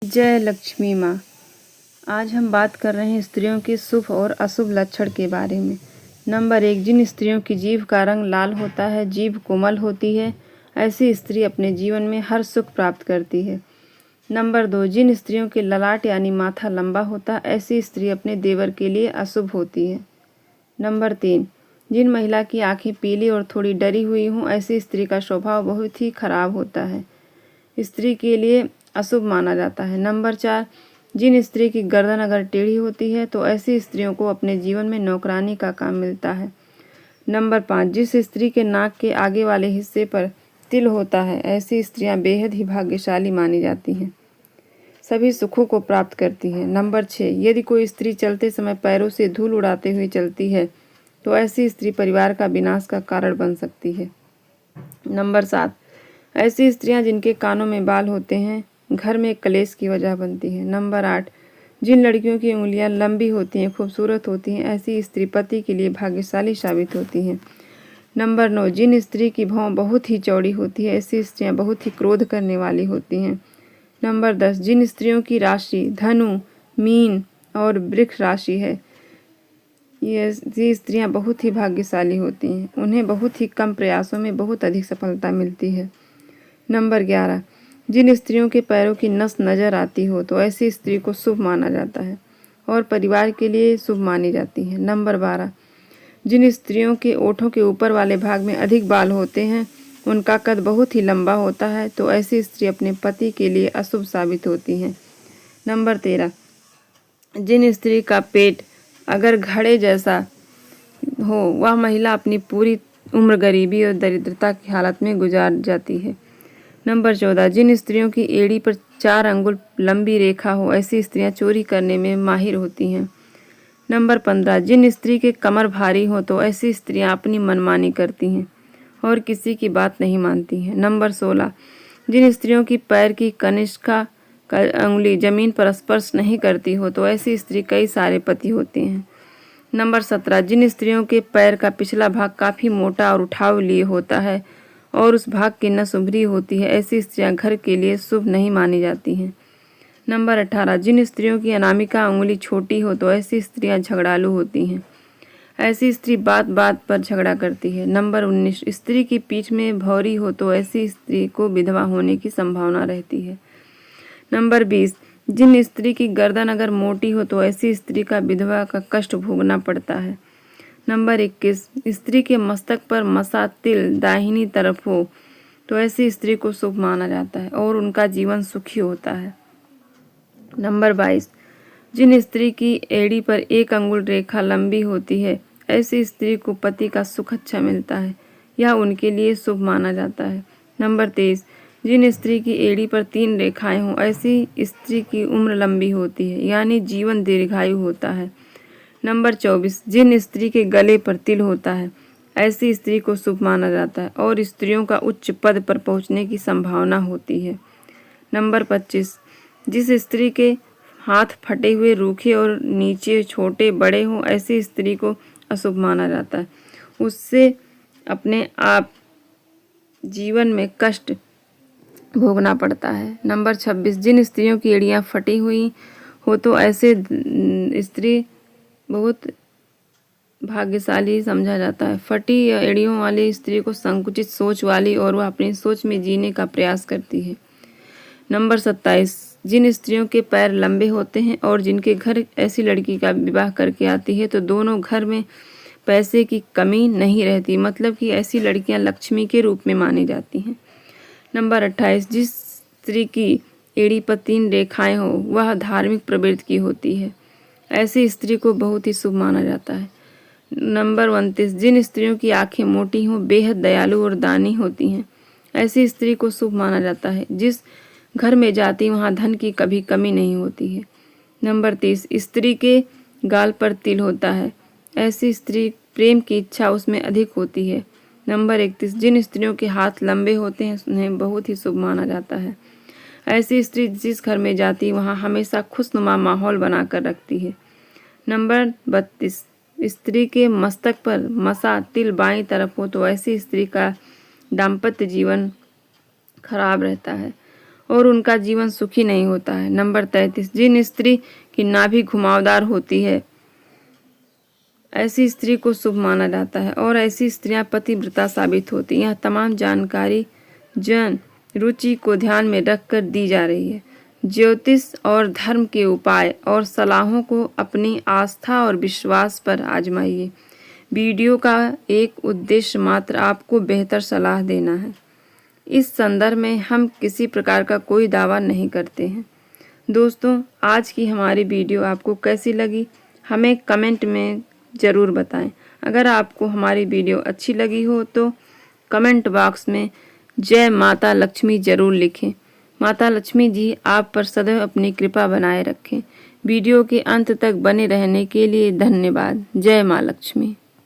जय लक्ष्मी माँ। आज हम बात कर रहे हैं स्त्रियों के शुभ और अशुभ लक्षण के बारे में। नंबर 1, जिन स्त्रियों की जीभ का रंग लाल होता है, जीभ कोमल होती है, ऐसी स्त्री अपने जीवन में हर सुख प्राप्त करती है। नंबर 2, जिन स्त्रियों के ललाट यानी माथा लंबा होता, ऐसी स्त्री अपने देवर के लिए अशुभ होती है। नंबर 3, जिन महिला की आंखें पीली और थोड़ी डरी हुई हों, ऐसी स्त्री का स्वभाव बहुत ही खराब होता है, स्त्री के लिए अशुभ माना जाता है। नंबर 4, जिन स्त्री की गर्दन अगर टेढ़ी होती है तो ऐसी स्त्रियों को अपने जीवन में नौकरानी का काम मिलता है। नंबर 5, जिस स्त्री के नाक के आगे वाले हिस्से पर तिल होता है, ऐसी स्त्रियां बेहद ही भाग्यशाली मानी जाती हैं, सभी सुखों को प्राप्त करती हैं। नंबर 6, यदि कोई स्त्री चलते समय पैरों से धूल उड़ाते हुए चलती है तो ऐसी स्त्री परिवार का विनाश का कारण बन सकती है। नंबर 7, ऐसी स्त्रियां जिनके कानों में बाल होते हैं घर में कलेश की वजह बनती है। नंबर 8, जिन लड़कियों की उंगलियां लंबी होती हैं, खूबसूरत होती हैं, ऐसी स्त्री पति के लिए भाग्यशाली साबित होती हैं। नंबर 9, जिन स्त्री की भौं बहुत ही चौड़ी होती है, ऐसी स्त्रियां बहुत ही क्रोध करने वाली होती हैं। नंबर 10, जिन स्त्रियों की राशि धनु, मीन और वृक्ष राशि है, ये स्त्रियां बहुत ही भाग्यशाली होती हैं, उन्हें बहुत ही कम प्रयासों में बहुत अधिक सफलता मिलती है। नंबर 11, जिन स्त्रियों के पैरों की नस नज़र आती हो तो ऐसी स्त्री को शुभ माना जाता है और परिवार के लिए शुभ मानी जाती है। नंबर 12, जिन स्त्रियों के ओठों के ऊपर वाले भाग में अधिक बाल होते हैं, उनका कद बहुत ही लंबा होता है, तो ऐसी स्त्री अपने पति के लिए अशुभ साबित होती हैं। नंबर 13, जिन स्त्री का पेट अगर घड़े जैसा हो, वह महिला अपनी पूरी उम्र गरीबी और दरिद्रता की हालत में गुजार जाती है। नंबर 14, जिन स्त्रियों की एड़ी पर 4 अंगुल लंबी रेखा हो, ऐसी स्त्रियां चोरी करने में माहिर होती हैं। नंबर 15, जिन स्त्री के कमर भारी हो तो ऐसी स्त्रियां अपनी मनमानी करती हैं और किसी की बात नहीं मानती हैं। नंबर 16, जिन स्त्रियों की पैर की कनिष्का का अंगुली जमीन पर स्पर्श नहीं करती हो तो ऐसी स्त्री कई सारे पति होते हैं। नंबर 17, जिन स्त्रियों के पैर का पिछला भाग काफ़ी मोटा और उठाव लिए होता है और उस भाग की नस उभरी होती है, ऐसी स्त्रियां घर के लिए शुभ नहीं मानी जाती हैं। नंबर 18, जिन स्त्रियों की अनामिका उंगली छोटी हो तो ऐसी स्त्रियां झगड़ालू होती हैं, ऐसी स्त्री बात बात पर झगड़ा करती है। नंबर 19, स्त्री की पीठ में भौरी हो तो ऐसी स्त्री को विधवा होने की संभावना रहती है। नंबर 20, जिन स्त्री की गर्दन अगर मोटी हो तो ऐसी स्त्री का विधवा का कष्ट भोगना पड़ता है। नंबर 21, स्त्री के मस्तक पर मसा तिल दाहिनी तरफ हो तो ऐसी स्त्री को शुभ माना जाता है और उनका जीवन सुखी होता है। नंबर 22, जिन स्त्री की एड़ी पर 1 अंगुल रेखा लंबी होती है, ऐसी स्त्री को पति का सुख अच्छा मिलता है, यह उनके लिए शुभ माना जाता है। नंबर 23, जिन स्त्री की एड़ी पर 3 रेखाएं हों, ऐसी स्त्री की उम्र लंबी होती है, यानी जीवन दीर्घायु होता है। नंबर 24, जिन स्त्री के गले पर तिल होता है, ऐसी स्त्री को शुभ माना जाता है और स्त्रियों का उच्च पद पर पहुंचने की संभावना होती है। नंबर 25, जिस स्त्री के हाथ फटे हुए रूखे और नीचे छोटे बड़े हों, ऐसी स्त्री को अशुभ माना जाता है, उससे अपने आप जीवन में कष्ट भोगना पड़ता है। नंबर 26, जिन स्त्रियों की एड़ियाँ फटी हुई हो तो ऐसे स्त्री बहुत भाग्यशाली समझा जाता है। फटी एड़ियों वाली स्त्री को संकुचित सोच वाली और वह अपनी सोच में जीने का प्रयास करती है। नंबर 27, जिन स्त्रियों के पैर लंबे होते हैं और जिनके घर ऐसी लड़की का विवाह करके आती है तो दोनों घर में पैसे की कमी नहीं रहती, मतलब कि ऐसी लड़कियां लक्ष्मी के रूप में मानी जाती हैं। नंबर 28, जिस स्त्री की एड़ी पर 3 रेखाएं हो वह धार्मिक प्रवृत्ति की होती है, ऐसी स्त्री को बहुत ही शुभ माना जाता है। नंबर 29, जिन स्त्रियों की आंखें मोटी हों, बेहद दयालु और दानी होती हैं, ऐसी स्त्री को शुभ माना जाता है, जिस घर में जाती वहाँ धन की कभी कमी नहीं होती है। नंबर 30, स्त्री के गाल पर तिल होता है, ऐसी स्त्री प्रेम की इच्छा उसमें अधिक होती है। नंबर 31, जिन स्त्रियों के हाथ लंबे होते हैं उन्हें बहुत ही शुभ माना जाता है, ऐसी स्त्री जिस घर में जाती वहाँ हमेशा खुशनुमा माहौल बनाकर रखती है। नंबर 32, स्त्री के मस्तक पर मसा तिल बाईं तरफ हो तो ऐसी स्त्री का दाम्पत्य जीवन खराब रहता है और उनका जीवन सुखी नहीं होता है। नंबर 33, जिन स्त्री की नाभि घुमावदार होती है ऐसी स्त्री को शुभ माना जाता है और ऐसी स्त्रियां पतिव्रता साबित होती हैं। यह तमाम जानकारी जन रुचि को ध्यान में रखकर दी जा रही है। ज्योतिष और धर्म के उपाय और सलाहों को अपनी आस्था और विश्वास पर आजमाइए। वीडियो का एक उद्देश्य मात्र आपको बेहतर सलाह देना है। इस संदर्भ में हम किसी प्रकार का कोई दावा नहीं करते हैं। दोस्तों, आज की हमारी वीडियो आपको कैसी लगी हमें कमेंट में ज़रूर बताएं। अगर आपको हमारी वीडियो अच्छी लगी हो तो कमेंट बॉक्स में जय माता लक्ष्मी ज़रूर लिखें। माता लक्ष्मी जी आप पर सदैव अपनी कृपा बनाए रखें। वीडियो के अंत तक बने रहने के लिए धन्यवाद। जय माँ लक्ष्मी।